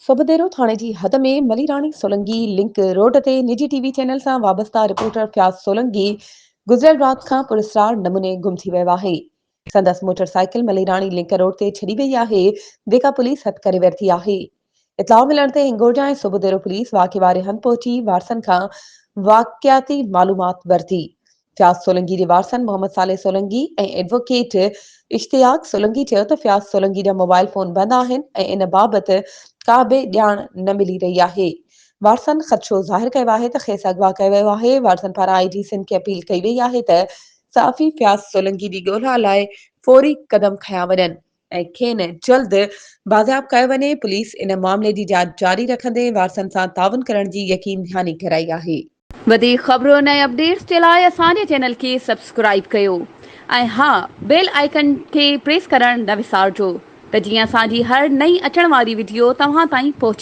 सोबदेरो थाणे जी हद में मलीराणी Solanki link road ते निजी टीवी चैनल सां वाबस्ता रिपोर्टर फयाज़ सोलंकी गुज़िरियल राति खां पुरस्रार नमूने गुम थी वियो आहे। संदसि मोटरसाइकिल मलीराणी लिंक रोड ते छॾी वई आहे, जेका पुलिस हथ करे वरिती आहे। इतलाउ मिलण ते हिंगोजा ऐं सोबदेरो पुलिस वाक़े वारे हंधि पहुची वारसनि खां वाक़ियाती मालूमात वरिती। फयाज़ सोलंकी जे वारसनि मोहम्मद साले सोलंकी ऐं एडवोकेट इश्तियाक सोलंकी चयो त फयाज़ सोलंकी जा मोबाइल फोन बंदि आहिनि ऐं इन बाबति का बि ॼाण न मिली रही आहे। वारसनि ख़दशो ज़ाहिर कयो आहे त खेसि अगवा कयो वियो आहे। वारसनि पारां आईजी सिंध खे अपील कई वई आहे त साफ़ी फयाज़ सोलंकी जी ॻोल्हा लाइ फौरी क़दम खयां वञनि ऐं खेनि जल्द बाज़ियाब कयो वञे। पुलिस इन मामले जी जांच जारी रखंदे वारसनि सां ताउन करण जी यकीन दहानी कराई आहे। वधीक ख़बरुनि ऐं अपडेट्स जे लाइ असांजे चैनल खे सब्सक्राइब कयो ऐं हा, बेल आइकन खे प्रेस करणु न विसारिजो त जीअं असांजी हर नई अचण वारी वीडियो तव्हां ताईं पहुचे।